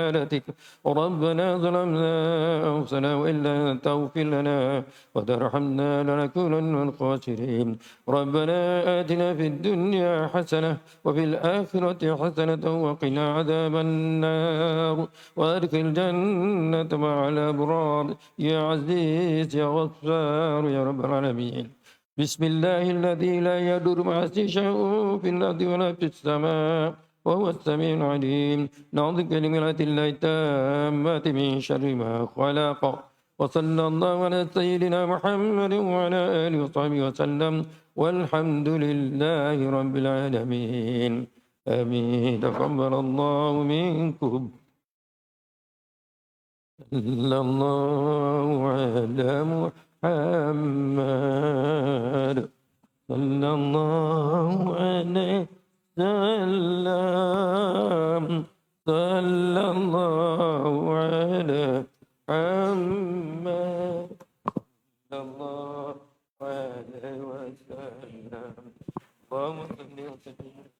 عبادتك ربنا ظلمنا أنفسنا وإن لم تغفر لنا وترحمنا لنكونن من الخاسرين ربنا آتنا في الدنيا حسنة وفي الآخرة حسنة وقنا عذاب النار وأدخل الجنة مع الأبرار يا عزيز يا غفار يا رب العالمين بسم الله الذي لا يضر مع شيء في الأرض ولا في السماء وهو السميع العليم نعوذ بكلمات الله التامات من شر ما خلق وصلى الله على سيدنا محمد وعلى آله وصحبه وسلم والحمد لله رب العالمين آمين تقبل الله منكم صلى الله على محمد صلى الله عليه وسلم صلى الله على محمد صلى الله عليه وسلم اللهم صل وسلم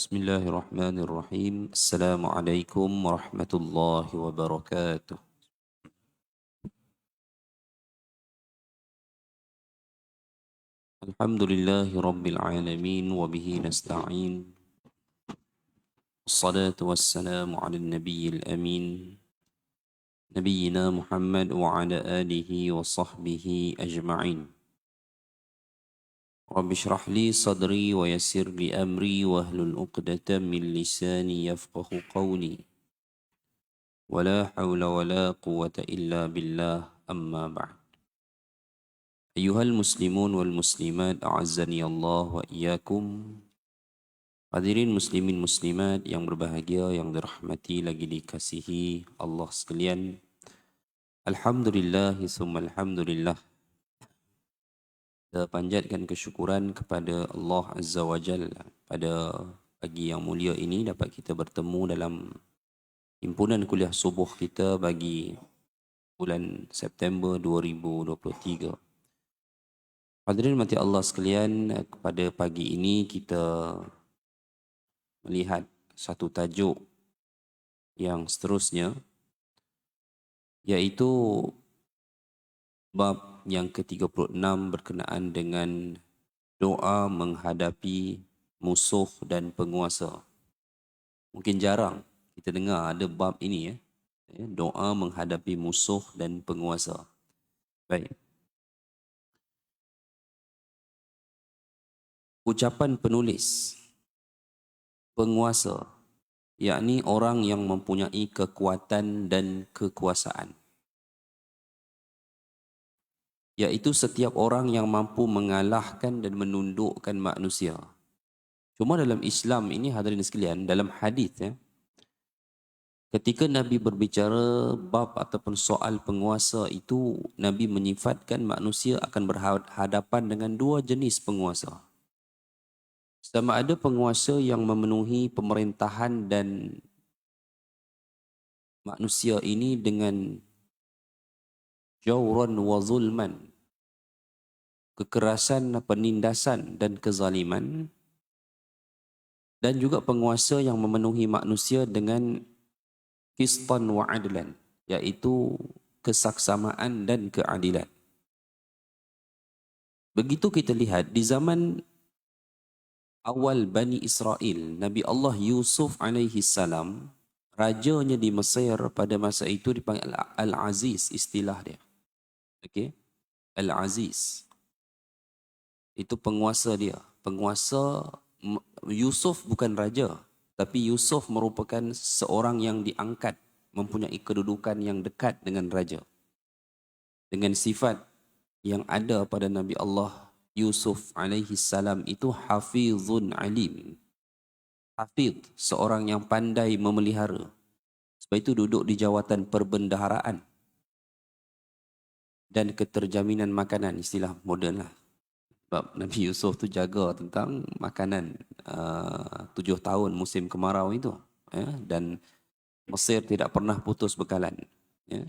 بسم الله الرحمن الرحيم السلام عليكم ورحمة الله وبركاته الحمد لله رب العالمين وبه نستعين الصلاة والسلام على النبي الأمين نبينا محمد وعلى آله وصحبه أجمعين رب اشرح لي صدري ويسر لي أمري واحلل عقدة من لساني يفقه قولي ولا حول ولا قوة إلا بالله أما بعد أيها المسلمون والmuslimat أعزني الله وإياكم hadirin muslimin muslimat yang berbahagia yang dirahmati lagi dikasihi Allah sekalian Alhamdulillah summa alhamdulillah kita panjatkan kesyukuran kepada Allah Azza wa Jalla pada pagi yang mulia ini dapat kita bertemu dalam himpunan kuliah subuh kita bagi bulan September 2023. Hadirin mati Allah sekalian, pada pagi ini kita melihat satu tajuk yang seterusnya iaitu bab yang ke-36 berkenaan dengan doa menghadapi musuh dan penguasa. Mungkin jarang kita dengar ada bab ini ya. Doa menghadapi musuh dan penguasa. Baik. Ucapan penulis penguasa, yakni orang yang mempunyai kekuatan dan kekuasaan. Iaitu setiap orang yang mampu mengalahkan dan menundukkan manusia. Cuma dalam Islam ini hadirin sekalian, dalam hadis ya, ketika Nabi berbicara bab ataupun soal penguasa itu, Nabi menyifatkan manusia akan berhadapan dengan dua jenis penguasa. Sama ada penguasa yang memenuhi pemerintahan dan manusia ini dengan jawran wa zulman, kekerasan, penindasan dan kezaliman, dan juga penguasa yang memenuhi manusia dengan qistan wa adlan, iaitu kesaksamaan dan keadilan. Begitu kita lihat di zaman awal Bani Israel, Nabi Allah Yusuf alaihi salam, rajanya di Mesir pada masa itu dipanggil Al-Aziz, istilah dia. Okey. Al-Aziz. Itu penguasa dia. Penguasa Yusuf bukan raja, tapi Yusuf merupakan seorang yang diangkat, mempunyai kedudukan yang dekat dengan raja. Dengan sifat yang ada pada Nabi Allah Yusuf alaihi salam itu hafizun alim. Hafiz, seorang yang pandai memelihara. Sebab itu duduk di jawatan perbendaharaan dan keterjaminan makanan, istilah moden lah. Sebab Nabi Yusuf tu jaga tentang makanan 7 tahun musim kemarau itu. Dan Mesir tidak pernah putus bekalan. Ya.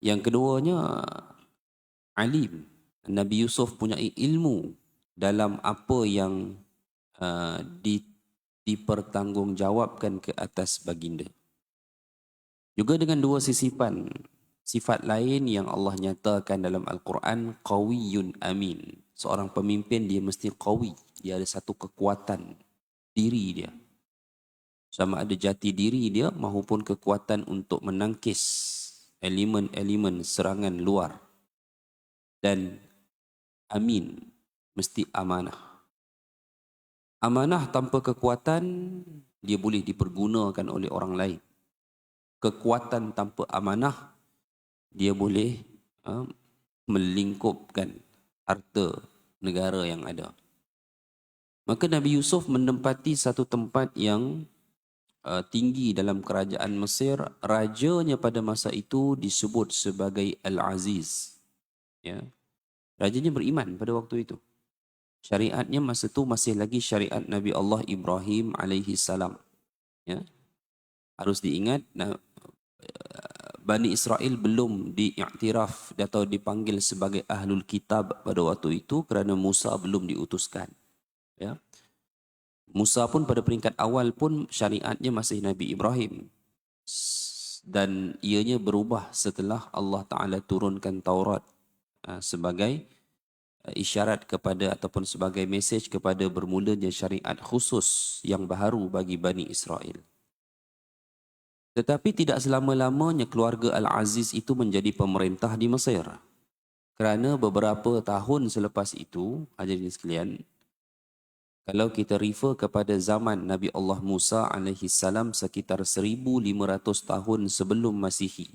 Yang keduanya, alim. Nabi Yusuf punya ilmu dalam apa yang dipertanggungjawabkan ke atas baginda. Juga dengan dua sisipan, sifat lain yang Allah nyatakan dalam Al-Quran, qawiyyun amin. Seorang pemimpin dia mesti qawi, dia ada satu kekuatan diri dia. Sama ada jati diri dia maupun kekuatan untuk menangkis elemen-elemen serangan luar. Dan amin, mesti amanah. Amanah tanpa kekuatan, dia boleh dipergunakan oleh orang lain. Kekuatan tanpa amanah, dia boleh melingkupkan harta negara yang ada. Maka Nabi Yusuf menempati satu tempat yang tinggi dalam kerajaan Mesir. Rajanya pada masa itu disebut sebagai Al-Aziz. Ya. Rajanya beriman pada waktu itu. Syariatnya masa itu masih lagi syariat Nabi Allah Ibrahim alaihi salam. Ya. Harus diingat, Bani Israel belum diiktiraf atau dipanggil sebagai Ahlul Kitab pada waktu itu kerana Musa belum diutuskan. Ya. Musa pun pada peringkat awal pun syariatnya masih Nabi Ibrahim. Dan ianya berubah setelah Allah Ta'ala turunkan Taurat sebagai isyarat kepada ataupun sebagai mesej kepada bermulanya syariat khusus yang baharu bagi Bani Israel. Tetapi tidak selama-lamanya keluarga Al-Aziz itu menjadi pemerintah di Mesir. Kerana beberapa tahun selepas itu, hadirin sekalian, kalau kita refer kepada zaman Nabi Allah Musa alaihi salam sekitar 1500 tahun sebelum Masihi.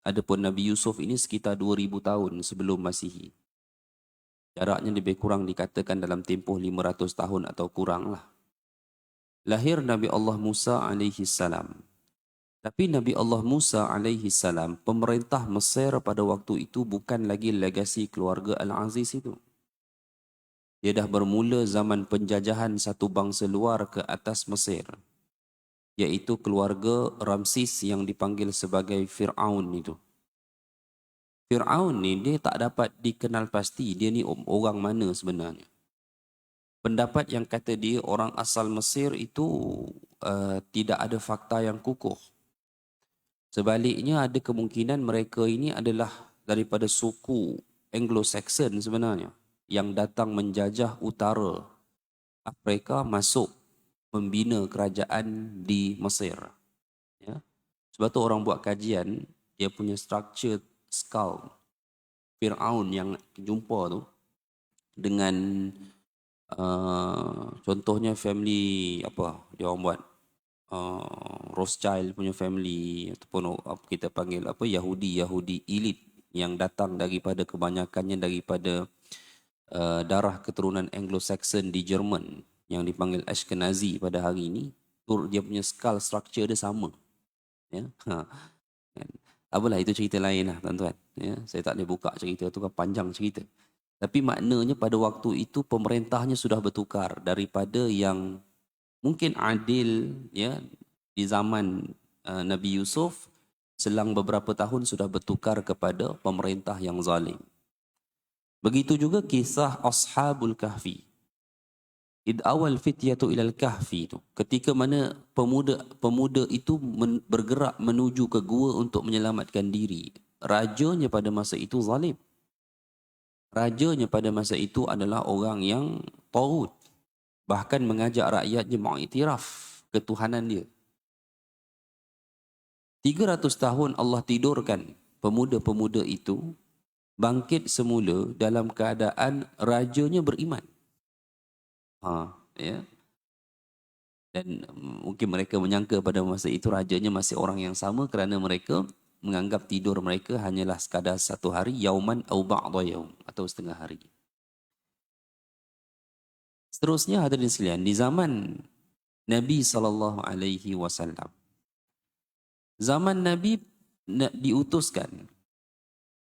Adapun Nabi Yusuf ini sekitar 2000 tahun sebelum Masihi. Jaraknya lebih kurang dikatakan dalam tempoh 500 tahun atau kurang lah. Lahir Nabi Allah Musa alaihi salam. Tapi Nabi Allah Musa alaihi salam, pemerintah Mesir pada waktu itu bukan lagi legasi keluarga Al-Aziz itu. Dia dah bermula zaman penjajahan satu bangsa luar ke atas Mesir. Iaitu keluarga Ramsis yang dipanggil sebagai Fir'aun itu. Fir'aun ni dia tak dapat dikenal pasti dia ni orang mana sebenarnya. Pendapat yang kata dia orang asal Mesir itu tidak ada fakta yang kukuh. Sebaliknya ada kemungkinan mereka ini adalah daripada suku Anglo-Saxon sebenarnya yang datang menjajah utara Afrika masuk membina kerajaan di Mesir. Ya. Sebab tu orang buat kajian dia punya structure skull Fir'aun yang jumpa tu dengan contohnya family apa dia orang buat Rothschild punya family ataupun kita panggil apa Yahudi elit yang datang daripada kebanyakannya daripada darah keturunan Anglo-Saxon di Jerman yang dipanggil Ashkenazi pada hari ini. Dia punya skull structure dia sama. Ya. Apalah itu cerita lain lah tuan-tuan. Ya, saya tak boleh buka cerita tu kan panjang cerita. Tapi maknanya pada waktu itu pemerintahnya sudah bertukar daripada yang mungkin adil ya di zaman Nabi Yusuf selang beberapa tahun sudah bertukar kepada pemerintah yang zalim. Begitu juga kisah Ashabul Kahfi. Id awal fityatu ilal kahfi itu. Ketika mana pemuda itu bergerak menuju ke gua untuk menyelamatkan diri. Rajanya pada masa itu zalim. Rajanya pada masa itu adalah orang yang taut. Bahkan mengajak rakyatnya mengiktiraf ketuhanan dia. 300 tahun Allah tidurkan pemuda-pemuda itu bangkit semula dalam keadaan rajanya beriman. Ya. Dan mungkin mereka menyangka pada masa itu rajanya masih orang yang sama kerana mereka menganggap tidur mereka hanyalah sekadar satu hari, yauman au ba'da yaum, atau setengah hari. Seterusnya hadirin sekalian, di zaman Nabi SAW, zaman Nabi diutuskan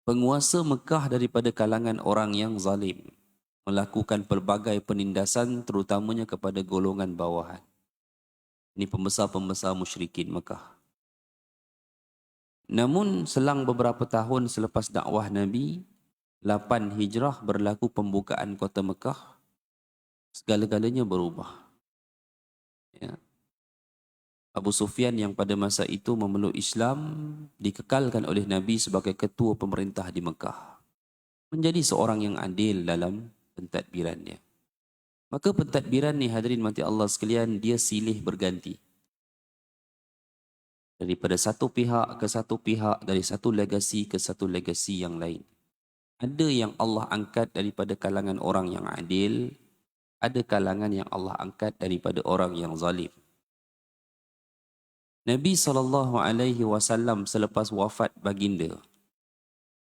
penguasa Mekah daripada kalangan orang yang zalim, melakukan pelbagai penindasan terutamanya kepada golongan bawahan. Ini pembesar-pembesar musyrikin Mekah. Namun selang beberapa tahun selepas dakwah Nabi, 8 Hijrah berlaku pembukaan kota Mekah, segala-galanya berubah. Ya. Abu Sufyan yang pada masa itu memeluk Islam dikekalkan oleh Nabi sebagai ketua pemerintah di Mekah. Menjadi seorang yang adil dalam pentadbirannya. Maka pentadbiran ni hadirin mati Allah sekalian, dia silih berganti. Daripada satu pihak ke satu pihak, dari satu legasi ke satu legasi yang lain. Ada yang Allah angkat daripada kalangan orang yang adil, ada kalangan yang Allah angkat daripada orang yang zalim. Nabi SAW selepas wafat baginda,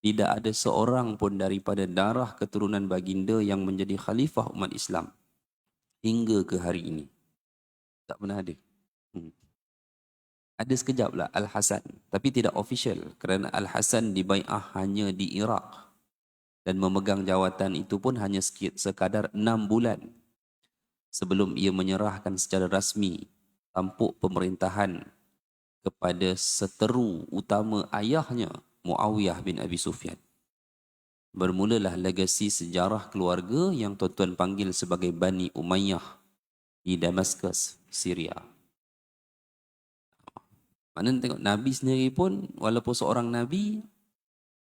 tidak ada seorang pun daripada darah keturunan baginda yang menjadi khalifah umat Islam hingga ke hari ini. Tak pernah ada. Ada sekejap lah Al-Hasan, tapi tidak official kerana Al-Hasan dibai'ah hanya di Iraq dan memegang jawatan itu pun hanya sekadar 6 bulan sebelum ia menyerahkan secara rasmi tampuk pemerintahan kepada seteru utama ayahnya, Muawiyah bin Abi Sufyan. Bermulalah legasi sejarah keluarga yang tuan-tuan panggil sebagai Bani Umayyah di Damaskus, Syria. Mana tengok Nabi sendiri pun, walaupun seorang Nabi,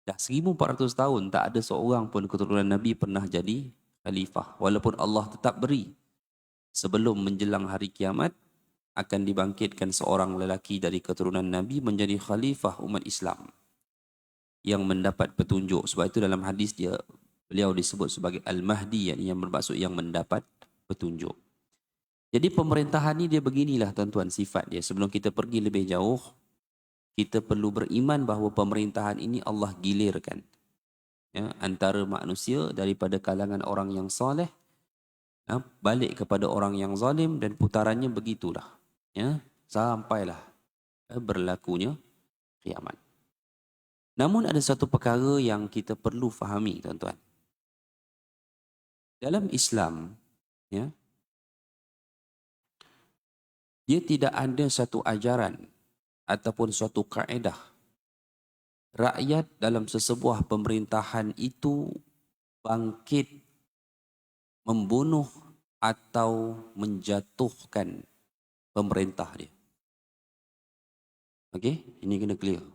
dah 1400 tahun tak ada seorang pun keturunan Nabi pernah jadi khalifah. Walaupun Allah tetap beri, sebelum menjelang hari kiamat, akan dibangkitkan seorang lelaki dari keturunan Nabi menjadi khalifah umat Islam yang mendapat petunjuk. Sebab itu dalam hadis beliau disebut sebagai Al-Mahdi, yang bermaksud yang mendapat petunjuk. Jadi pemerintahan ni dia beginilah tuan-tuan sifat dia. Sebelum kita pergi lebih jauh, kita perlu beriman bahawa pemerintahan ini Allah gilirkan. Ya, antara manusia daripada kalangan orang yang soleh, balik kepada orang yang zalim, dan putarannya begitulah. Ya, sampailah berlakunya kiamat. Namun ada satu perkara yang kita perlu fahami tuan-tuan. Dalam Islam, ya, dia tidak ada satu ajaran ataupun suatu kaedah rakyat dalam sesebuah pemerintahan itu bangkit membunuh atau menjatuhkan pemerintah dia. Okey, ini kena clear.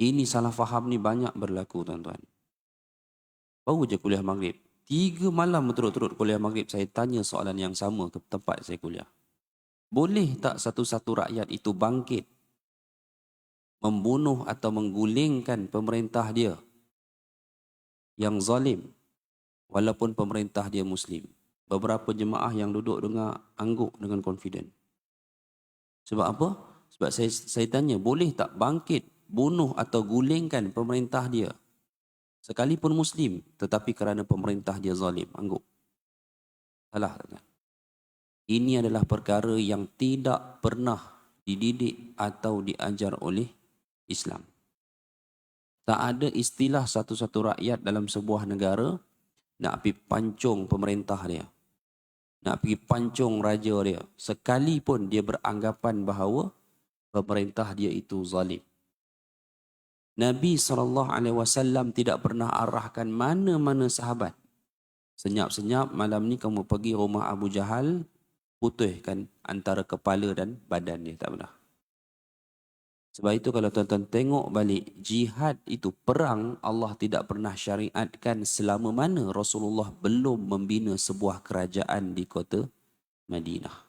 Ini salah faham ni banyak berlaku tuan-tuan. Baru je kuliah maghrib. 3 malam berturut-turut kuliah maghrib saya tanya soalan yang sama ke tempat saya kuliah. Boleh tak satu-satu rakyat itu bangkit membunuh atau menggulingkan pemerintah dia yang zalim walaupun pemerintah dia Muslim? Beberapa jemaah yang duduk dengar angguk dengan confident. Sebab apa? Sebab saya tanya, boleh tak bangkit bunuh atau gulingkan pemerintah dia sekalipun Muslim tetapi kerana pemerintah dia zalim? Angguk. Salah. Ini adalah perkara yang tidak pernah dididik atau diajar oleh Islam. Tak ada istilah satu-satu rakyat dalam sebuah negara nak pergi pancung pemerintah dia, nak pergi pancung raja dia, sekalipun dia beranggapan bahawa pemerintah dia itu zalim. Nabi SAW tidak pernah arahkan mana-mana sahabat. Senyap-senyap malam ni kamu pergi rumah Abu Jahal, putihkan antara kepala dan badan dia. Tak pernah. Sebab itu kalau tuan-tuan tengok balik, jihad itu perang Allah tidak pernah syariatkan selama mana Rasulullah belum membina sebuah kerajaan di kota Madinah.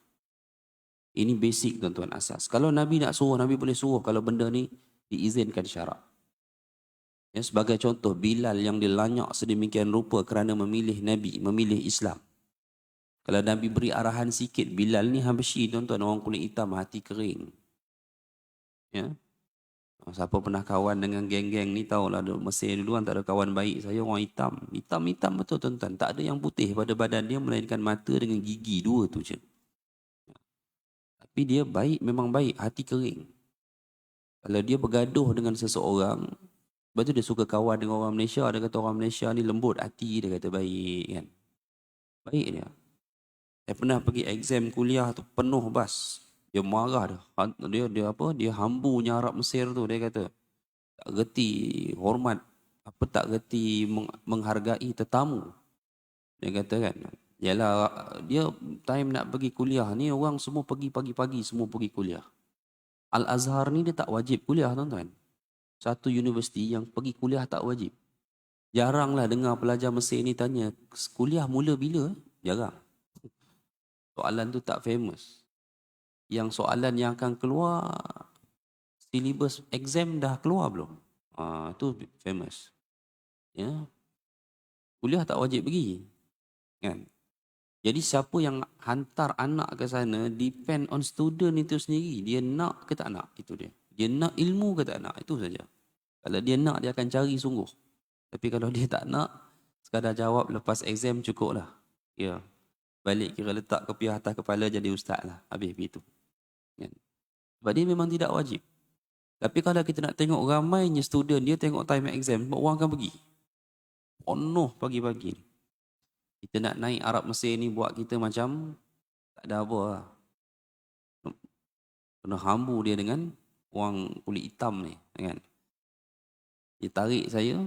Ini basic tuan-tuan, asas. Kalau Nabi nak suruh, Nabi boleh suruh kalau benda ni diizinkan syarak. Ya, sebagai contoh, Bilal yang dilanyak sedemikian rupa kerana memilih Nabi, memilih Islam. Kalau Nabi beri arahan sikit, Bilal ni Habsyi tuan-tuan, orang kulit hitam, hati kering. Ya. Siapa pernah kawan dengan geng-geng ni tahulah, Mesir dulu antara kawan baik saya orang hitam. Hitam-hitam betul tuan-tuan. Tak ada yang putih pada badan dia melainkan mata dengan gigi dua tu je. Tapi dia baik, memang baik, hati kering. Kalau dia bergaduh dengan seseorang, lepas tu dia suka kawan dengan orang Malaysia, dia kata orang Malaysia ni lembut hati, dia kata baik kan. Baik dia. Saya pernah pergi exam kuliah tu penuh bas. Dia marah dah. Dia hambunya Arab Mesir tu, dia kata tak reti hormat, tak reti menghargai tetamu. Dia kata kan, yalah dia time nak pergi kuliah ni orang semua pergi pagi-pagi, semua pergi kuliah. Al-Azhar ni dia tak wajib kuliah tuan-tuan. Satu universiti yang pergi kuliah tak wajib. Jaranglah dengar pelajar Mesir ni tanya, kuliah mula bila? Jarang. Soalan tu tak famous. Yang soalan yang akan keluar, silibus exam dah keluar belum? Tu famous. Ya. Kuliah tak wajib pergi. Kan? Jadi siapa yang hantar anak ke sana depend on student itu sendiri. Dia nak ke tak nak, itu dia. Dia nak ilmu ke tak nak, itu saja. Kalau dia nak, dia akan cari sungguh. Tapi kalau dia tak nak, sekadar jawab lepas exam cukup lah. Ya. Balik kira letak kopiah atas kepala jadi ustaz lah. Habis begitu. Kan? Sebab dia memang tidak wajib. Tapi kalau kita nak tengok ramainya student, dia tengok time exam, orang akan pergi. Penuh pagi-pagi ni. Kita nak naik Arab Mesir ni buat kita macam tak ada apa lah. Kena hambu dia dengan orang kulit hitam ni. Kan? Dia tarik saya.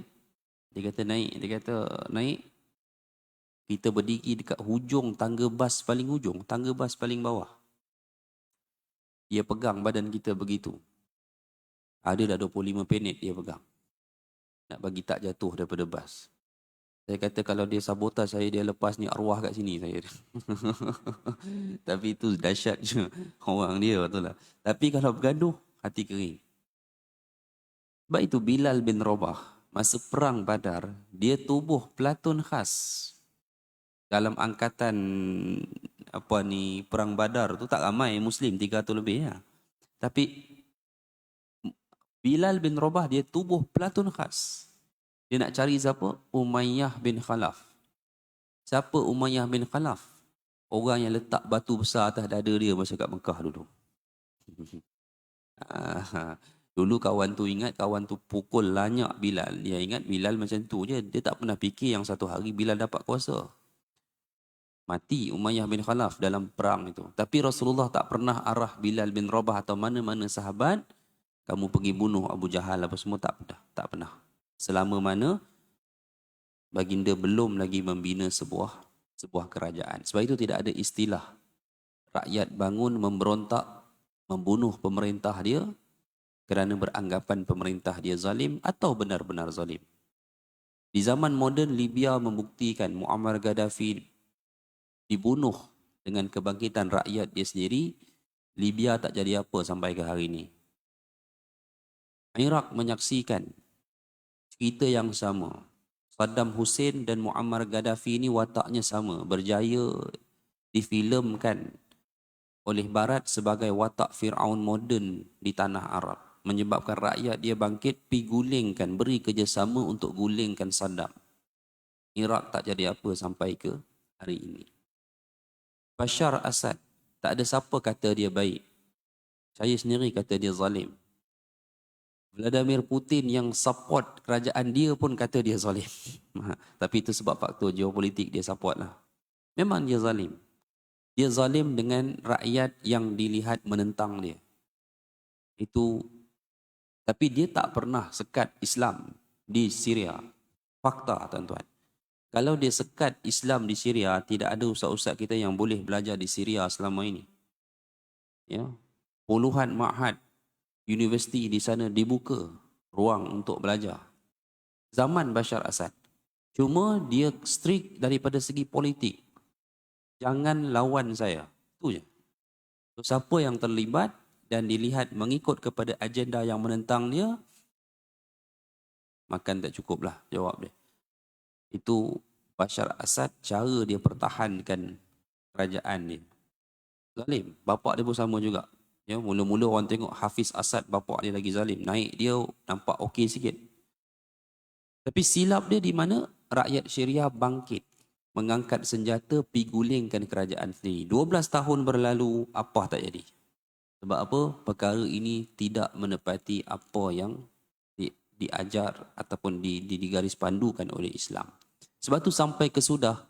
Dia kata naik. Kita berdiri dekat hujung tangga bas paling hujung. Tangga bas paling bawah. Dia pegang badan kita begitu. Ada dah 25 minit dia pegang. Nak bagi tak jatuh daripada bas. Saya kata kalau dia sabotaj saya, dia lepas ni arwah kat sini saya. Tapi itu dahsyat je orang dia, betul lah. Tapi kalau bergaduh, hati kering. Sebab itu Bilal bin Rabah, masa perang Badar, dia tubuh pelatun khas. Dalam angkatan perang Badar tu tak ramai Muslim, 300 lebih ya. Tapi Bilal bin Rabah dia tubuh pelatun khas. Dia nak cari siapa? Umayyah bin Khalaf. Siapa Umayyah bin Khalaf? Orang yang letak batu besar atas dada dia masa kat Mekah dulu. Dulu kawan tu ingat, kawan tu pukul lanyak Bilal. Dia ingat Bilal macam tu je. Dia tak pernah fikir yang satu hari Bilal dapat kuasa. Mati Umayyah bin Khalaf dalam perang itu. Tapi Rasulullah tak pernah arah Bilal bin Rabah atau mana-mana sahabat, kamu pergi bunuh Abu Jahal apa semua, tak pernah. Tak pernah. Selama mana baginda belum lagi membina sebuah kerajaan. Sebab itu tidak ada istilah rakyat bangun memberontak membunuh pemerintah dia kerana beranggapan pemerintah dia zalim atau benar-benar zalim. Di zaman moden Libya membuktikan Muammar Gaddafi dibunuh dengan kebangkitan rakyat dia sendiri. Libya tak jadi apa sampai ke hari ini. Iraq menyaksikan cerita yang sama. Saddam Hussein dan Muammar Gaddafi ini wataknya sama. Berjaya difilmkan oleh Barat sebagai watak Fir'aun moden di tanah Arab. Menyebabkan rakyat dia bangkit, pi gulingkan, beri kerjasama untuk gulingkan Saddam. Iraq tak jadi apa sampai ke hari ini. Bashar Assad, tak ada siapa kata dia baik. Saya sendiri kata dia zalim. Vladimir Putin yang support kerajaan dia pun kata dia zalim. Tapi itu sebab faktor geopolitik dia support lah. Memang dia zalim. Dia zalim dengan rakyat yang dilihat menentang dia. Itu. Tapi dia tak pernah sekat Islam di Syria. Fakta tuan-tuan. Kalau dia sekat Islam di Syria, tidak ada ustaz-ustaz kita yang boleh belajar di Syria selama ini. Ya. Puluhan ma'had universiti di sana dibuka ruang untuk belajar. Zaman Bashar Assad. Cuma dia strict daripada segi politik. Jangan lawan saya. Itu je. So, siapa yang terlibat dan dilihat mengikut kepada agenda yang menentang dia, makan tak cukup lah jawab dia. Itu Bashar Assad, cara dia pertahankan kerajaan dia. Zalim. Bapak dia pun sama juga. Ya, mula-mula orang tengok Hafiz Assad, bapak dia lagi zalim. Naik dia nampak okey sikit. Tapi silap dia di mana rakyat Syria bangkit. Mengangkat senjata, pergi gulingkan kerajaan sendiri. 12 tahun berlalu, apa tak jadi. Sebab apa? Perkara ini tidak menepati apa yang diajar ataupun digaris pandukan oleh Islam. Sebab tu sampai kesudah,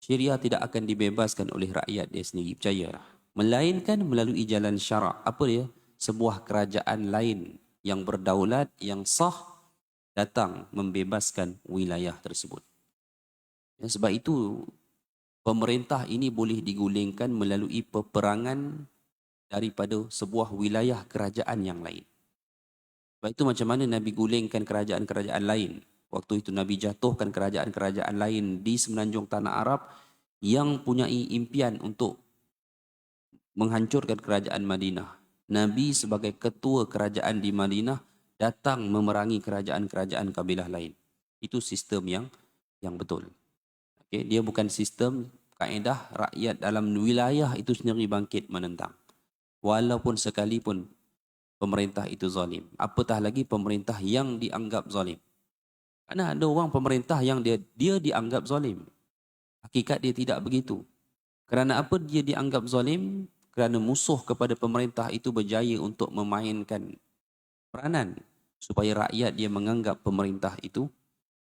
Syria tidak akan dibebaskan oleh rakyat dia sendiri. Percayalah. Melainkan melalui jalan syarak. Apa dia? Sebuah kerajaan lain yang berdaulat, yang sah, datang membebaskan wilayah tersebut. Ya, sebab itu pemerintah ini boleh digulingkan melalui peperangan daripada sebuah wilayah kerajaan yang lain. Sebab itu macam mana Nabi gulingkan kerajaan-kerajaan lain. Waktu itu Nabi jatuhkan kerajaan-kerajaan lain di semenanjung tanah Arab yang punyai impian untuk menghancurkan kerajaan Madinah. Nabi sebagai ketua kerajaan di Madinah datang memerangi kerajaan-kerajaan kabilah lain. Itu sistem yang betul. Okay? Dia bukan sistem kaedah rakyat dalam wilayah itu sendiri bangkit menentang. Walaupun sekalipun pemerintah itu zalim. Apatah lagi pemerintah yang dianggap zalim. Karena ada orang pemerintah yang dia dianggap zalim. Hakikat dia tidak begitu. Kerana apa dia dianggap zalim? Kerana musuh kepada pemerintah itu berjaya untuk memainkan peranan supaya rakyat dia menganggap pemerintah itu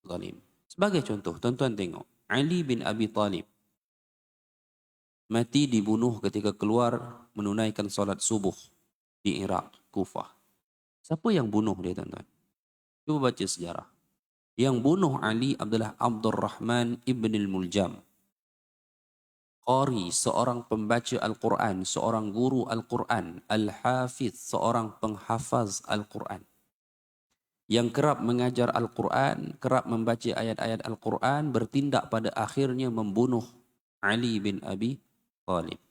zalim. Sebagai contoh, tuan-tuan tengok. Ali bin Abi Talib mati dibunuh ketika keluar menunaikan solat subuh di Iraq, Kufah. Siapa yang bunuh dia, tuan-tuan? Cuba baca sejarah. Yang bunuh Ali adalah Abdurrahman ibn al-Muljam. Qari, seorang pembaca Al-Quran, seorang guru Al-Quran. Al-Hafiz, seorang penghafaz Al-Quran. Yang kerap mengajar Al-Quran, kerap membaca ayat-ayat Al-Quran, bertindak pada akhirnya membunuh Ali bin Abi Talib.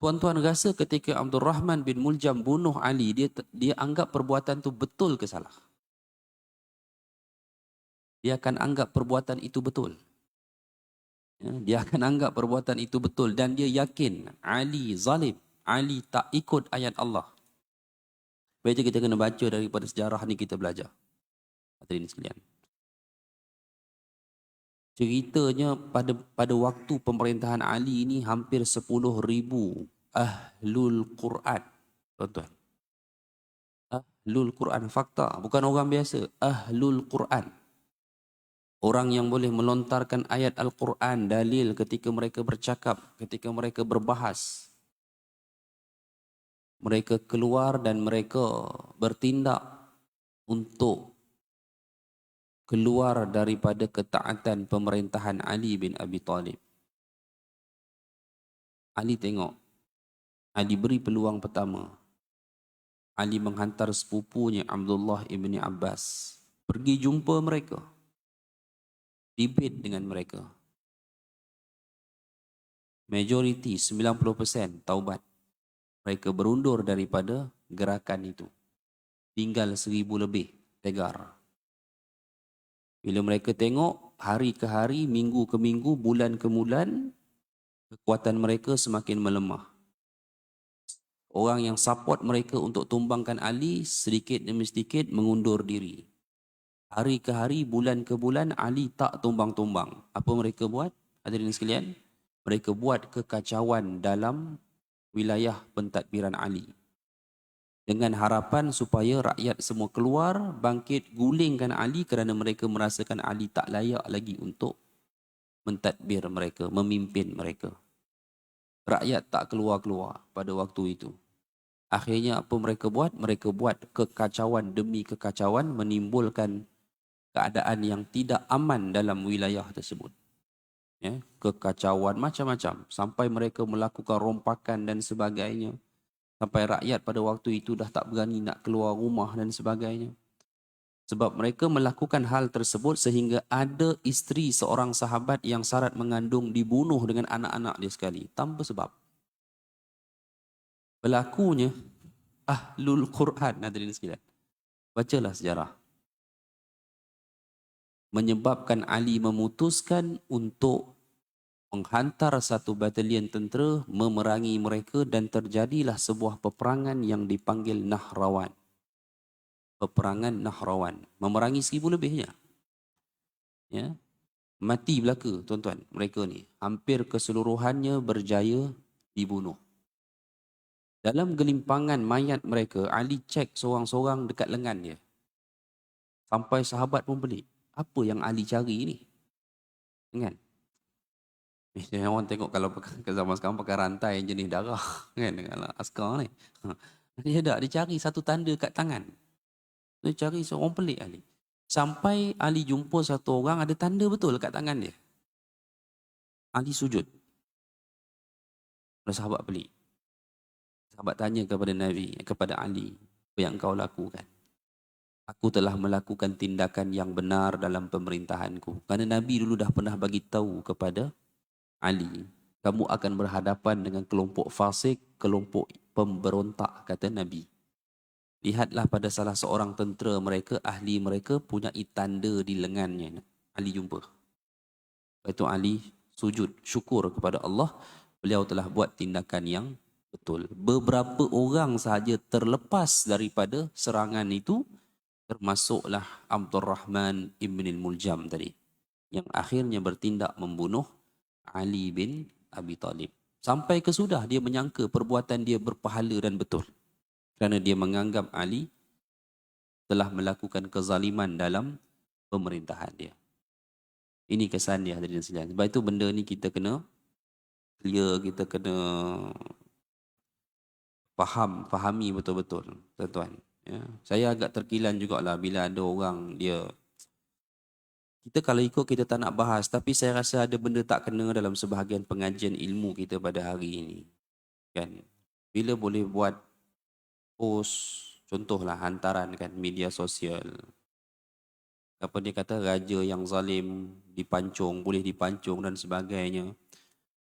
Tuan-tuan rasa ketika Abdul Rahman bin Muljam bunuh Ali, dia anggap perbuatan itu betul ke salah? Dia akan anggap perbuatan itu betul. Ya, dia akan anggap perbuatan itu betul dan dia yakin Ali zalim. Ali tak ikut ayat Allah. Baik, kita kena baca daripada sejarah ni kita belajar. Hadirin sekalian. Ceritanya pada waktu pemerintahan Ali ini hampir 10,000 ahlul Quran. Tuan-tuan. Ahlul Quran, fakta, bukan orang biasa, ahlul Quran. Orang yang boleh melontarkan ayat Al-Quran, dalil ketika mereka bercakap, ketika mereka berbahas. Mereka keluar dan mereka bertindak untuk keluar daripada ketaatan pemerintahan Ali bin Abi Talib. Ali tengok, Ali beri peluang pertama. Ali menghantar sepupunya Abdullah ibn Abbas pergi jumpa mereka. Debate dengan mereka. Majoriti 90% taubat. Mereka berundur daripada gerakan itu. Tinggal 1,000 lebih tegar. Bila mereka tengok hari ke hari, minggu ke minggu, bulan ke bulan, kekuatan mereka semakin melemah. Orang yang support mereka untuk tumbangkan Ali sedikit demi sedikit mengundur diri. Hari ke hari, bulan ke bulan, Ali tak tumbang-tumbang. Apa mereka buat? Hadirin sekalian, mereka buat kekacauan dalam wilayah pentadbiran Ali. Dengan harapan supaya rakyat semua keluar, bangkit, gulingkan Ali kerana mereka merasakan Ali tak layak lagi untuk mentadbir mereka, memimpin mereka. Rakyat tak keluar-keluar pada waktu itu. Akhirnya apa mereka buat? Mereka buat kekacauan demi kekacauan, menimbulkan keadaan yang tidak aman dalam wilayah tersebut. Ya, kekacauan macam-macam sampai mereka melakukan rompakan dan sebagainya. Sampai rakyat pada waktu itu dah tak berani nak keluar rumah dan sebagainya. Sebab mereka melakukan hal tersebut sehingga ada isteri seorang sahabat yang syarat mengandung dibunuh dengan anak-anak dia sekali. Tanpa sebab. Berlakunya Ahlul Quran. Hadirin sekalian. Bacalah sejarah. Menyebabkan Ali memutuskan untuk menghantar satu batalion tentera memerangi mereka dan terjadilah sebuah peperangan yang dipanggil Nahrawan. Peperangan Nahrawan. Memerangi 1,000 lebihnya. Ya. Mati belaka tuan-tuan mereka ni. Hampir keseluruhannya berjaya dibunuh. Dalam gelimpangan mayat mereka, Ali cek seorang-seorang dekat lengan dia. Sampai sahabat pun pelik. Apa yang Ali cari ni? Kan? Biasanya orang tengok kalau ke zaman sekarang pakai rantai jenis darah. Kan? Dengan askar ni. Dia tak, dia cari satu tanda kat tangan. Dia cari seorang pelik Ali. Sampai Ali jumpa satu orang ada tanda betul kat tangan dia. Ali sujud. Ada sahabat pelik. Sahabat tanya kepada Nabi, kepada Ali, apa yang kau lakukan? Aku telah melakukan tindakan yang benar dalam pemerintahanku. Kerana Nabi dulu dah pernah bagi tahu kepada Ali, kamu akan berhadapan dengan kelompok fasik, kelompok pemberontak, kata Nabi. Lihatlah pada salah seorang tentera mereka, ahli mereka punya tanda di lengannya. Ali jumpa. Lepas itu Ali sujud syukur kepada Allah, beliau telah buat tindakan yang betul. Beberapa orang sahaja terlepas daripada serangan itu, termasuklah Abdul Rahman Ibn Muljam tadi, yang akhirnya bertindak membunuh Ali bin Abi Talib. Sampai kesudah dia menyangka perbuatan dia berpahala dan betul. Kerana dia menganggap Ali telah melakukan kezaliman dalam pemerintahan dia. Ini kesan dia, hadirin sekalian. Sebab itu benda ni kita kena clear, kita kena fahami betul-betul, tuan-tuan. Ya. Saya agak terkilan jugalah bila ada orang dia, kita kalau ikut kita tak nak bahas, tapi saya rasa ada benda tak kena dalam sebahagian pengajian ilmu kita pada hari ini. Kan? Bila boleh buat post, contohlah hantaran kan media sosial. Apa dia kata, raja yang zalim dipancung, boleh dipancung dan sebagainya.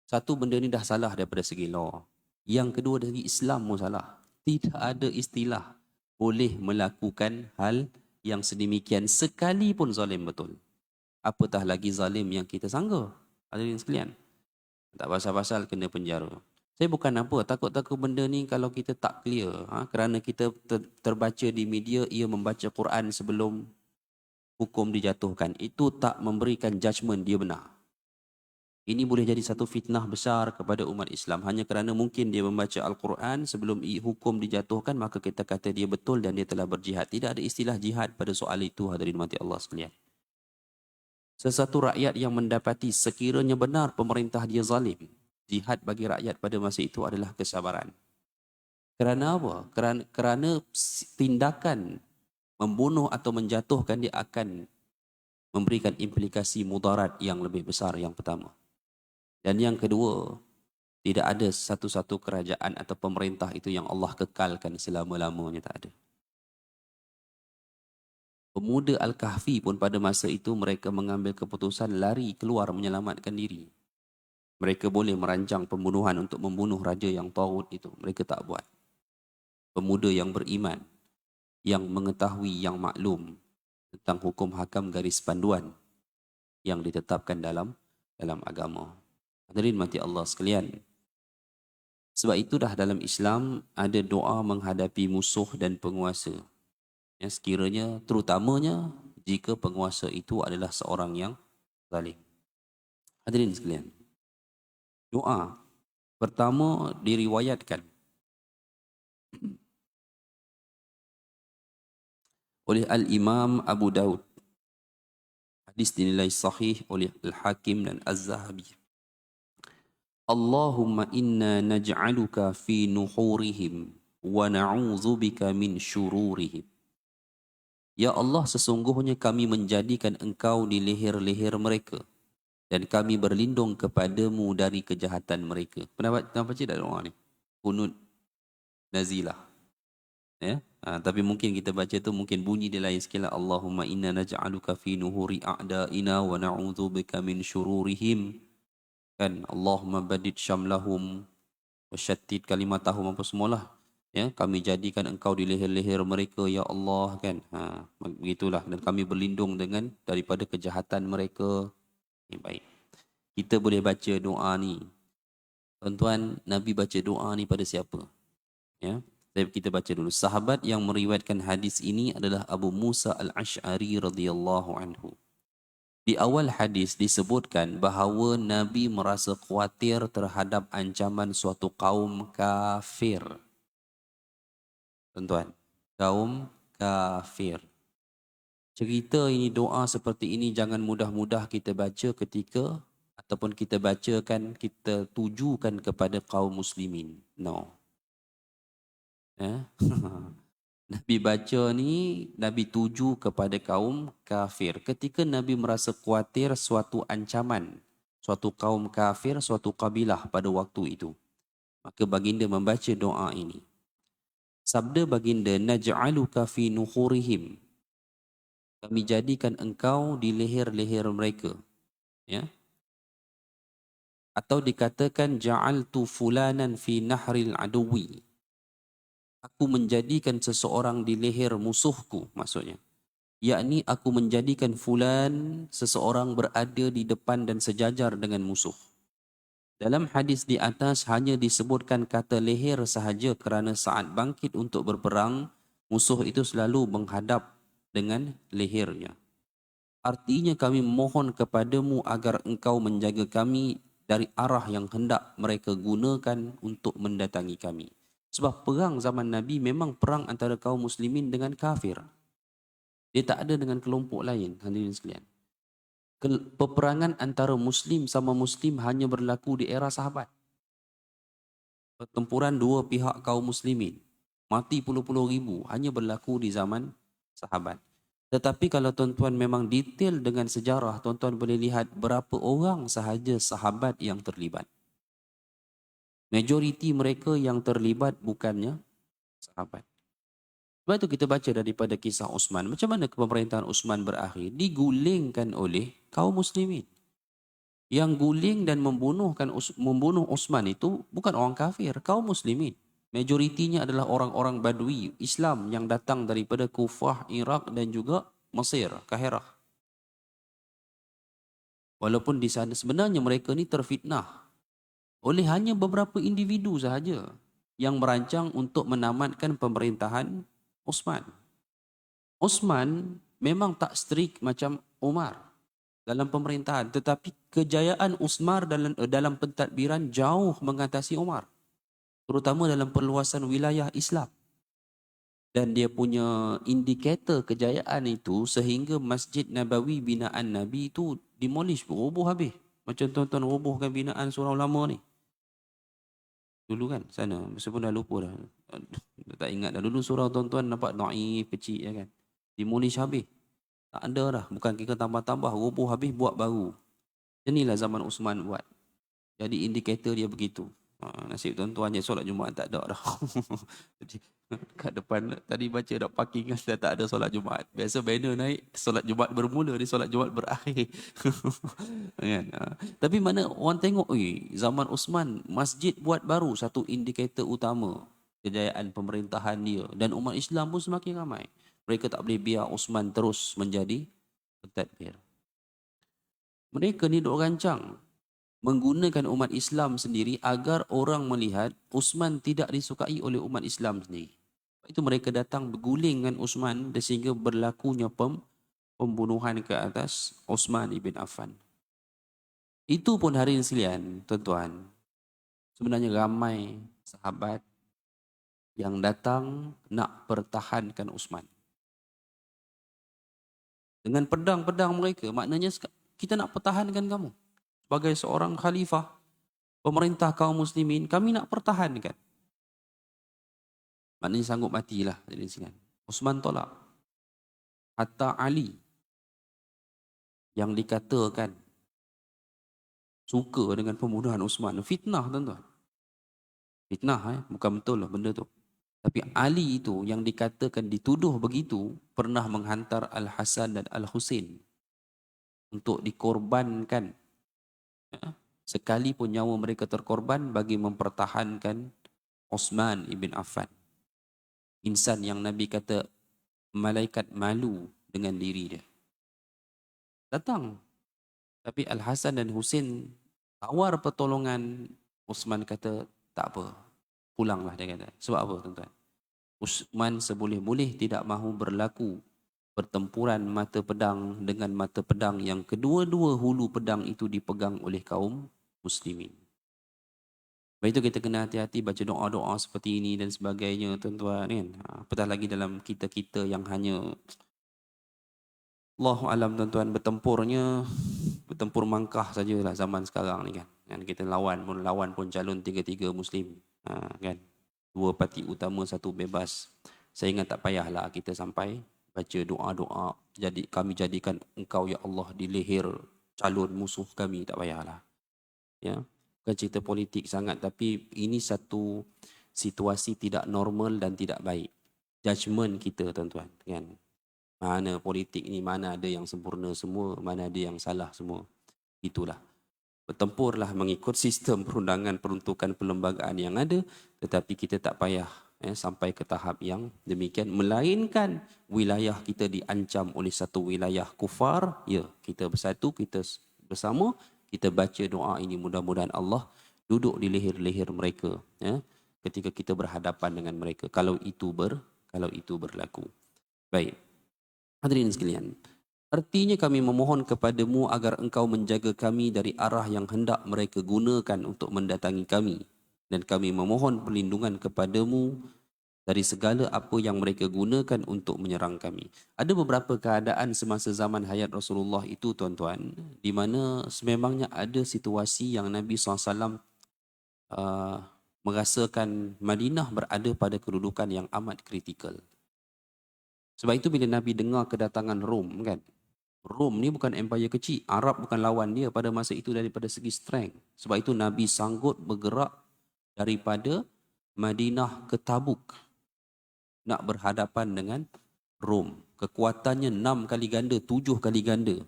Satu, benda ni dah salah daripada segi law. Yang kedua, dari Islam pun salah. Tidak ada istilah boleh melakukan hal yang sedemikian sekalipun zalim betul. Apatah lagi zalim yang kita sangka. Hadirin sekalian. Tak pasal-pasal kena penjara. Saya bukan apa, takut-takut benda ni kalau kita tak clear. Kerana kita terbaca di media, ia membaca Quran sebelum hukum dijatuhkan. Itu tak memberikan judgement dia benar. Ini boleh jadi satu fitnah besar kepada umat Islam. Hanya kerana mungkin dia membaca Al-Quran sebelum hukum dijatuhkan, maka kita kata dia betul dan dia telah berjihad. Tidak ada istilah jihad pada soal itu, hadirin mati Allah sekalian. Sesuatu rakyat yang mendapati sekiranya benar pemerintah dia zalim, jihad bagi rakyat pada masa itu adalah kesabaran. Kerana apa? Kerana tindakan membunuh atau menjatuhkan dia akan memberikan implikasi mudarat yang lebih besar, yang pertama. Dan yang kedua, tidak ada satu-satu kerajaan atau pemerintah itu yang Allah kekalkan selama-lamanya, tak ada. Pemuda Al-Kahfi pun pada masa itu mereka mengambil keputusan lari keluar menyelamatkan diri. Mereka boleh merancang pembunuhan untuk membunuh raja yang taghut itu. Mereka tak buat. Pemuda yang beriman, yang mengetahui, yang maklum tentang hukum hakam garis panduan yang ditetapkan dalam agama. Hadirin mati Allah sekalian. Sebab itu dah dalam Islam ada doa menghadapi musuh dan penguasa. Yang sekiranya terutamanya jika penguasa itu adalah seorang yang zalim. Hadirin sekalian. Doa pertama diriwayatkan oleh Al-Imam Abu Daud. Hadis dinilai sahih oleh Al-Hakim dan Az-Zahabi. Allahumma inna naj'aluka fi nuhurihim wa na'udzubika min syururihim. Ya Allah, sesungguhnya kami menjadikan engkau di leher-leher mereka dan kami berlindung kepadamu dari kejahatan mereka. Pernah baca tak doa ni? Kunut nazilah. Ya, Tapi mungkin kita baca tu mungkin bunyi dia lain sikit lah. Allahumma inna naj'aluka fi nuhuri a'da'ina wa na'udzubika min syururihim. Kan Allahumma badid syamlahum wa syattid kalimatahum apa semualah. Ya, kami jadikan engkau di leher-leher mereka ya Allah kan. Begitulah, dan kami berlindung dengan daripada kejahatan mereka. Baik. Kita boleh baca doa ni. Tuan-tuan, Nabi baca doa ni pada siapa? Ya. Kita baca dulu. Sahabat yang meriwayatkan hadis ini adalah Abu Musa Al-Ash'ari radhiyallahu anhu. Di awal hadis disebutkan bahawa Nabi merasa khawatir terhadap ancaman suatu kaum kafir. Tuan-tuan, kaum kafir. Cerita ini, doa seperti ini jangan mudah-mudah kita baca ketika ataupun kita bacakan, kita tujukan kepada kaum muslimin. No. Nabi baca ni, Nabi tuju kepada kaum kafir. Ketika Nabi merasa khawatir suatu ancaman, suatu kaum kafir, suatu kabilah pada waktu itu, maka baginda membaca doa ini. Sabda baginda, naj'aluka fi nuhurihim. Kami jadikan engkau di leher-leher mereka. Ya. Atau dikatakan ja'altu fulanan fi nahril aduwi. Aku menjadikan seseorang di leher musuhku, maksudnya. Yakni aku menjadikan fulan, seseorang berada di depan dan sejajar dengan musuh. Dalam hadis di atas hanya disebutkan kata leher sahaja kerana saat bangkit untuk berperang, musuh itu selalu menghadap dengan lehernya. Artinya kami mohon kepadamu agar engkau menjaga kami dari arah yang hendak mereka gunakan untuk mendatangi kami. Sebab perang zaman Nabi memang perang antara kaum muslimin dengan kafir. Dia tak ada dengan kelompok lain, hadirin sekalian. Peperangan antara muslim sama muslim hanya berlaku di era sahabat. Pertempuran dua pihak kaum muslimin, mati puluh-puluh ribu, hanya berlaku di zaman sahabat. Tetapi kalau tuan-tuan memang detail dengan sejarah, tuan-tuan boleh lihat berapa orang sahaja sahabat yang terlibat. Majoriti mereka yang terlibat bukannya sahabat. Sebab itu kita baca daripada kisah Uthman. Macam mana pemerintahan Uthman berakhir? Digulingkan oleh kaum muslimin. Yang guling dan membunuh Uthman itu bukan orang kafir, kaum muslimin. Majoritinya adalah orang-orang Badui, Islam yang datang daripada Kufah, Iraq dan juga Mesir, Kahirah. Walaupun di sana sebenarnya mereka ni terfitnah oleh hanya beberapa individu sahaja yang merancang untuk menamatkan pemerintahan Uthman. Uthman memang tak strict macam Umar dalam pemerintahan, tetapi kejayaan Uthman dalam pentadbiran jauh mengatasi Umar, terutama dalam perluasan wilayah Islam. Dan dia punya indikator kejayaan itu sehingga Masjid Nabawi binaan Nabi itu demolish, roboh habis. Macam tuan-tuan robohkan binaan surau lama ni. Dulu kan sana, meskipun dah lupa dah. Tak ingat dah. Dulu surau tuan-tuan nampak naif, kecil ya kan. Demolish habis. Tak ada dah. Bukan kita tambah-tambah, roboh habis, buat baru. Inilah zaman Uthman buat. Jadi indikator dia begitu. Nasib tuan-tuan je solat Jumaat tak ada dah. Jadi kat depan tadi baca dah parking kan, dah tak ada solat Jumaat. Biasa banner naik solat Jumaat bermula, dia solat Jumaat berakhir. Kan? Tapi mana orang tengok, zaman Uthman masjid buat baru, satu indikator utama kejayaan pemerintahan dia. Dan umat Islam pun semakin ramai. Mereka tak boleh biar Uthman terus menjadi pentadbir. Mereka ni duk rancang menggunakan umat Islam sendiri agar orang melihat Uthman tidak disukai oleh umat Islam sendiri. Itu mereka datang berguling dengan Uthman sehingga berlakunya pembunuhan ke atas Uthman ibn Affan. Itu pun hari ini sekalian, tuan-tuan. Sebenarnya ramai sahabat yang datang nak pertahankan Uthman. Dengan pedang-pedang mereka, maknanya kita nak pertahankan kamu. Sebagai seorang khalifah, pemerintah kaum muslimin, kami nak pertahankan. Maknanya sanggup matilah. Uthman tolak. Hatta Ali yang dikatakan suka dengan pembunuhan Uthman. Fitnah tuan-tuan. Fitnah bukan betul lah benda tu. Tapi Ali itu yang dikatakan dituduh begitu pernah menghantar Al-Hasan dan Al-Husain untuk dikorbankan. Ya. Sekalipun nyawa mereka terkorban bagi mempertahankan Uthman ibn Affan. Insan yang Nabi kata malaikat malu dengan diri dia. Datang. Tapi Al-Hasan dan Husain tawar pertolongan. Uthman kata tak apa. Pulanglah dia kata. Sebab apa tuan-tuan? Uthman seboleh-boleh tidak mahu berlaku pertempuran mata pedang dengan mata pedang yang kedua-dua hulu pedang itu dipegang oleh kaum muslimin. Sebab itu kita kena hati-hati baca doa-doa seperti ini dan sebagainya tuan-tuan kan. Apatah lagi dalam kita-kita yang hanya Allahu alam tuan-tuan bertempur mangkah sajalah zaman sekarang ni kan. Kan kita lawan pun calon 3-3 muslim. Kan. 2 parti utama, 1 bebas. Saya ingat tak payahlah kita sampai baca doa-doa kami jadikan engkau ya Allah di leher calon musuh kami, tak payahlah. Ya. Bukan cerita politik sangat tapi ini satu situasi tidak normal dan tidak baik. Judgement kita tuan-tuan kan. Mana politik ni, mana ada yang sempurna semua, mana ada yang salah semua. Itulah. Bertempurlah mengikut sistem perundangan peruntukan perlembagaan yang ada, tetapi kita tak payah sampai ke tahap yang demikian. Melainkan wilayah kita diancam oleh satu wilayah kufar, ya kita bersatu, kita bersama, kita baca doa ini mudah-mudahan Allah duduk di leher-leher mereka ketika kita berhadapan dengan mereka. Kalau itu berlaku. Baik. Hadirin sekalian, artinya kami memohon kepadamu agar engkau menjaga kami dari arah yang hendak mereka gunakan untuk mendatangi kami. Dan kami memohon perlindungan kepadamu dari segala apa yang mereka gunakan untuk menyerang kami. Ada beberapa keadaan semasa zaman hayat Rasulullah itu tuan-tuan, di mana sememangnya ada situasi yang Nabi SAW merasakan Madinah berada pada kedudukan yang amat kritikal. Sebab itu bila Nabi dengar kedatangan Rom kan. Rom ni bukan empire kecil. Arab bukan lawan dia pada masa itu daripada segi strength. Sebab itu Nabi sanggup bergerak daripada Madinah ke Tabuk. Nak berhadapan dengan Rom. Kekuatannya 6 kali ganda, 7 kali ganda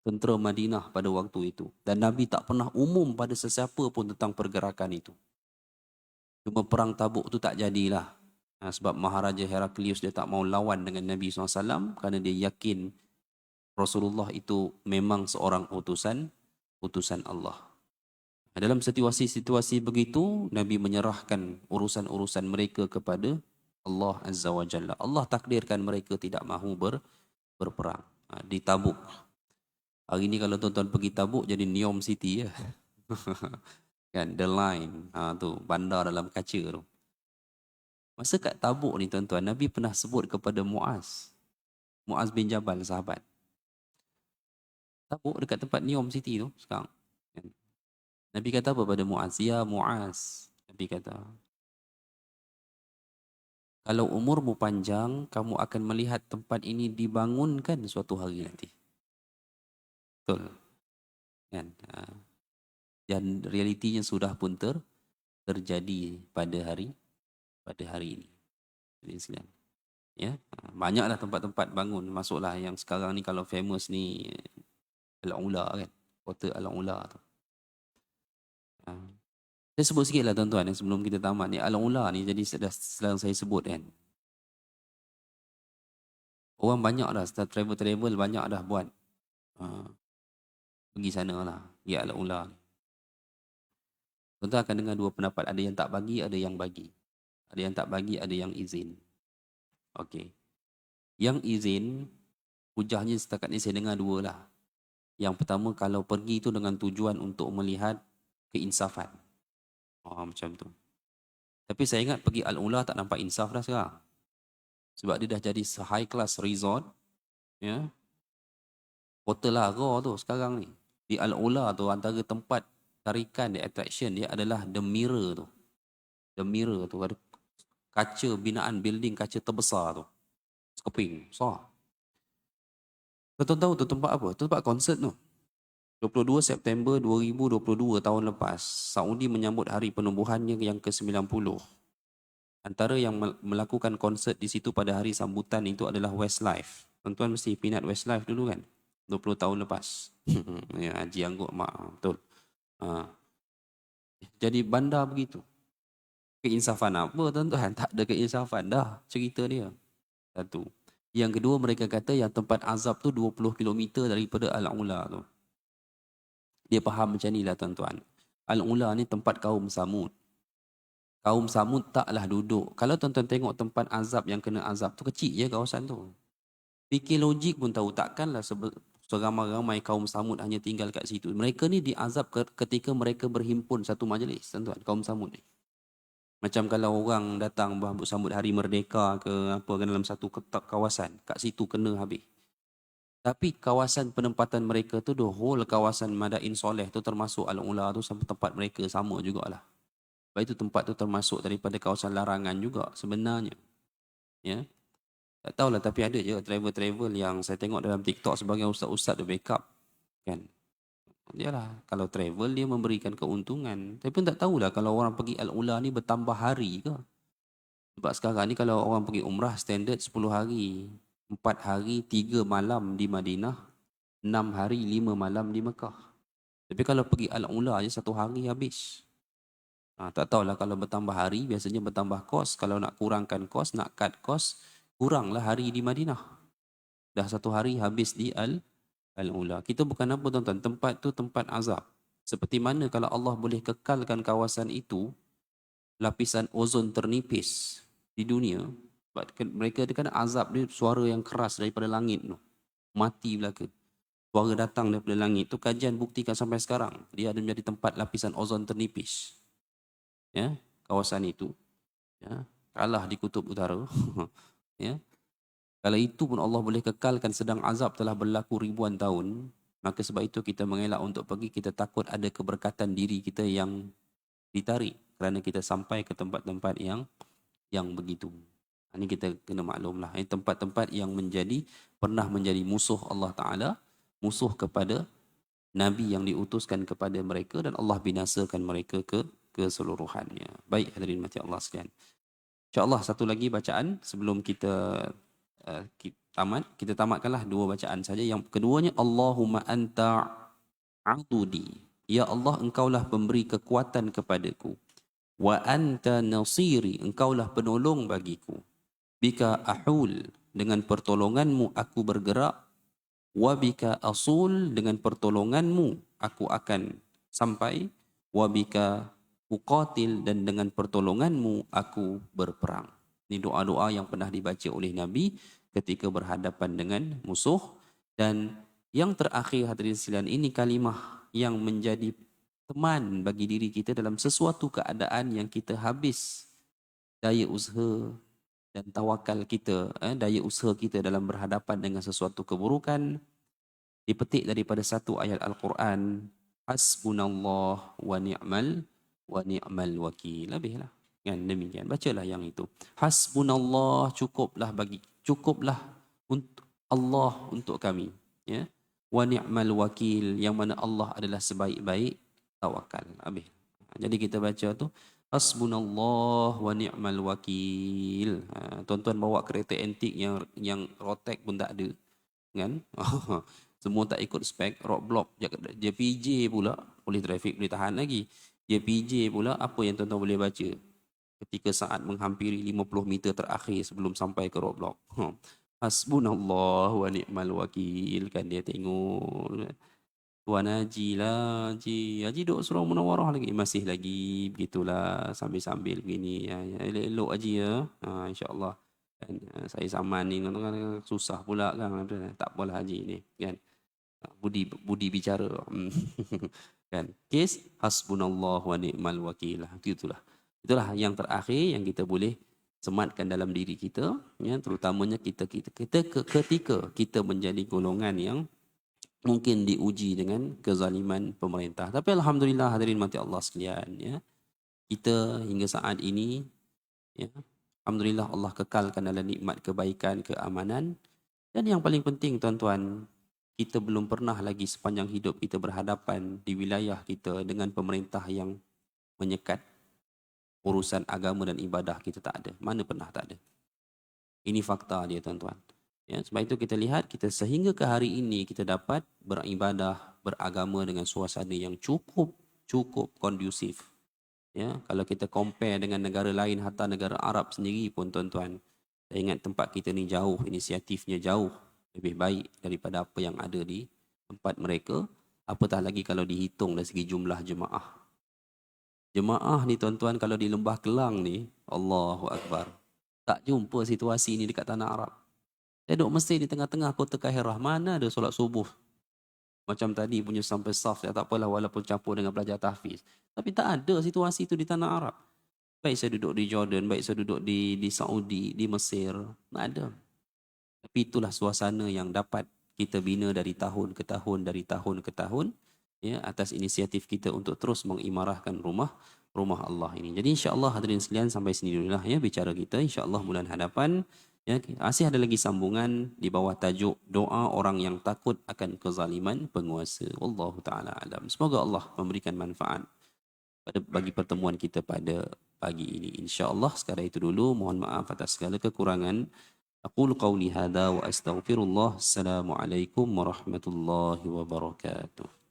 tentera Madinah pada waktu itu. Dan Nabi tak pernah umum pada sesiapa pun tentang pergerakan itu. Cuma perang Tabuk tu tak jadilah. Sebab Maharaja Heraklius dia tak mau lawan dengan Nabi SAW kerana dia yakin Rasulullah itu memang seorang utusan Allah. Dalam situasi-situasi begitu, Nabi menyerahkan urusan-urusan mereka kepada Allah Azza wa Jalla. Allah takdirkan mereka tidak mahu berperang. Di Tabuk. Hari ini kalau tuan-tuan pergi Tabuk jadi Neom City ya. Kan, The Line. Tu bandar dalam kaca tu. Masa kat Tabuk ni tuan-tuan, Nabi pernah sebut kepada Muaz bin Jabal, sahabat. Tabuk dekat tempat Neom City tu sekarang. Nabi kata apa pada Muaz? Ya Muaz. Nabi kata, kalau umurmu panjang, kamu akan melihat tempat ini dibangunkan suatu hari nanti. Betul. Kan? Dan realitinya sudah pun terjadi pada hari ini. Jadi ya, banyaklah tempat-tempat bangun. Masuklah yang sekarang ni kalau famous ni Al-Ula kan. Kota Al-Ula tu. Saya sebut sikit lah tuan-tuan sebelum kita tamat ni. Al-Ula ni jadi sedang saya sebut kan. Orang banyak dah start travel banyak dah buat. Pergi sana lah. Pergi Al-Ula ni. Tuan-tuan akan dengar 2 pendapat. Ada yang tak bagi, ada yang bagi. Ada yang tak bagi, ada yang izin. Okey. Yang izin, hujahnya setakat ni saya dengar 2 lah. Yang pertama, kalau pergi tu dengan tujuan untuk melihat keinsafan. Macam tu. Tapi saya ingat pergi Al-Ula tak nampak insaf dah sekarang. Sebab dia dah jadi high class resort. Ya. Hotel Lara tu sekarang ni. Di Al-Ula tu antara tempat tarikan, attraction dia adalah The Mirror tu. The Mirror tu ada kaca binaan building kaca terbesar tu. Sekeping, besar. Tuan-tuan tahu tu tempat apa? Tu tempat konsert tu. 22 September 2022 tahun lepas, Saudi menyambut hari penubuhannya yang ke-90. Antara yang melakukan konsert di situ pada hari sambutan itu adalah Westlife. Tuan-tuan mesti pinat Westlife dulu kan? 20 tahun lepas. Ya, Haji Angguk mak, betul. Ha. Jadi bandar begitu. Keinsafan apa tuan-tuan? Tak ada keinsafan dah cerita dia. Satu. Yang kedua, mereka kata yang tempat azab tu 20 kilometer daripada Al-Ula tu. Dia faham macam ni lah tuan-tuan. Al-Ula ni tempat kaum Samud. Kaum Samud taklah duduk. Kalau tuan-tuan tengok tempat azab yang kena azab tu, kecil je kawasan tu. Fikir logik pun tahu takkanlah seramai-ramai kaum Samud hanya tinggal kat situ. Mereka ni diazab ketika mereka berhimpun satu majlis, tuan-tuan, kaum Samud ni. Macam kalau orang datang sambut hari merdeka ke apa ke dalam satu kawasan, kat situ kena habis. Tapi kawasan penempatan mereka tu, the whole kawasan Madain Soleh tu termasuk Al-Ula tu sampai tempat mereka sama jugalah. Sebab itu tempat tu termasuk daripada kawasan larangan juga sebenarnya. Ya. Tak tahulah, tapi ada je travel-travel yang saya tengok dalam TikTok sebagai ustaz-ustaz dia backup. Kan? Yalah, kalau travel dia memberikan keuntungan. Tapi pun tak tahulah kalau orang pergi Al-Ula ni bertambah hari ke. Sebab sekarang ni kalau orang pergi umrah standard 10 hari. 4 hari, 3 malam di Madinah. 6 hari, 5 malam di Mekah. Tapi kalau pergi Al-Ula je 1 hari habis. Tak tahulah kalau bertambah hari, biasanya bertambah kos. Kalau nak kurangkan kos, nak cut kos, kuranglah hari di Madinah. Dah 1 hari habis di Al-Ula. Kita bukan apa tuan-tuan, tempat tu tempat azab. Seperti mana kalau Allah boleh kekalkan kawasan itu, lapisan ozon ternipis di dunia, sebab mereka kan azab dia suara yang keras daripada langit tu. Mati belaka. Suara datang daripada langit tu, kajian buktikan sampai sekarang dia ada menjadi tempat lapisan ozon ternipis. Ya, kawasan itu. Ya, kalah di kutub utara. Ya. Kalau itu pun Allah boleh kekalkan sedang azab telah berlaku ribuan tahun, maka sebab itu kita mengelak untuk pergi, kita takut ada keberkatan diri kita yang ditarik kerana kita sampai ke tempat-tempat yang begitu. Ini kita kena maklumlah. Ini tempat-tempat yang pernah menjadi musuh Allah Ta'ala, musuh kepada Nabi yang diutuskan kepada mereka, dan Allah binasakan mereka keseluruhannya. Baik hadirin mati Allah sekalian. InsyaAllah satu lagi bacaan sebelum kita kita tamatkanlah 2 bacaan saja. Yang keduanya, Allahumma anta adudi. Ya Allah, engkaulah pemberi kekuatan kepadaku. Wa anta nasiri, engkaulah penolong bagiku. Bika ahul, dengan pertolonganmu aku bergerak. Wa bika asul, dengan pertolonganmu aku akan sampai. Wa bika uqatil, dan dengan pertolonganmu aku berperang. Ini doa-doa yang pernah dibaca oleh Nabi ketika berhadapan dengan musuh. Dan yang terakhir hadirin sekalian, ini kalimah yang menjadi teman bagi diri kita dalam sesuatu keadaan yang kita habis daya usaha dan tawakal kita, daya usaha kita dalam berhadapan dengan sesuatu keburukan. Dipetik daripada satu ayat Al-Quran, hasbunallah wa ni'mal wakil. Habislah. Kan demikian. Bacalah yang itu. Hasbunallah, cukuplah untuk Allah untuk kami. Ya. Wa ni'mal wakil, yang mana Allah adalah sebaik-baik tawakal. Habis. Jadi kita baca tu, hasbunallah wa ni'mal wakil. Tuan-tuan bawa kereta antik yang rotek pun tak ada. Kan? Semua tak ikut spek, roadblock. Dia PJ pula, polis trafik boleh tahan lagi. Dia PJ pula, apa yang tuan-tuan boleh baca ketika saat menghampiri 50 meter terakhir sebelum sampai ke roadblock. Hasbunallah wa ni'mal wakil. Kan dia tengok. Tuan Haji lah, Haji duduk surau Munawarah lagi. Masih lagi, begitulah, sambil-sambil begini. Elok-elok Haji ya. InsyaAllah. Kan, saya saman ni, kan susah pula kan. Tak apalah Haji ni. Kan. Budi bicara. Kan. Kes, hasbunallah wa ni'mal wakil. Itulah. Itulah yang terakhir yang kita boleh sematkan dalam diri kita. Ya, terutamanya ketika kita menjadi golongan yang mungkin diuji dengan kezaliman pemerintah. Tapi alhamdulillah hadirin mati Allah sekalian, ya. Kita hingga saat ini, ya, alhamdulillah Allah kekalkan dalam nikmat kebaikan, keamanan, dan yang paling penting tuan-tuan, kita belum pernah lagi sepanjang hidup kita berhadapan di wilayah kita dengan pemerintah yang menyekat. urusan agama dan ibadah kita tak ada. Mana pernah tak ada. Ini fakta dia tuan-tuan. Ya, sebab itu kita lihat kita sehingga ke hari ini kita dapat beribadah, beragama dengan suasana yang cukup kondusif. Ya, kalau kita compare dengan negara lain, hatta negara Arab sendiri pun tuan-tuan, saya ingat tempat kita ni jauh, inisiatifnya jauh lebih baik daripada apa yang ada di tempat mereka. Apatah lagi kalau dihitung dari segi jumlah jemaah. Jemaah ni tuan-tuan kalau di Lembah Kelang ni, Allahu Akbar. Tak jumpa situasi ni dekat tanah Arab. Saya duduk Mesir di tengah-tengah kota Kahirah. Mana ada solat subuh? Macam tadi punya sampai saf. Ya tak apalah walaupun campur dengan belajar tahfiz. Tapi tak ada situasi itu di tanah Arab. Baik saya duduk di Jordan, baik saya duduk di Saudi, di Mesir. Tak ada. Tapi itulah suasana yang dapat kita bina dari tahun ke tahun, dari tahun ke tahun. Ya, atas inisiatif kita untuk terus mengimarahkan rumah Allah ini. Jadi insya-Allah hadirin sekalian sampai sini dululah ya bicara kita. Insya-Allah bulan hadapan ya masih ada lagi sambungan di bawah tajuk doa orang yang takut akan kezaliman penguasa. Wallahu taala alam. Semoga Allah memberikan manfaat bagi pertemuan kita pada pagi ini. Insya-Allah sekadar itu dulu. Mohon maaf atas segala kekurangan. Aqulu qawli hadza wa astaghfirullah. Assalamualaikum warahmatullahi wabarakatuh.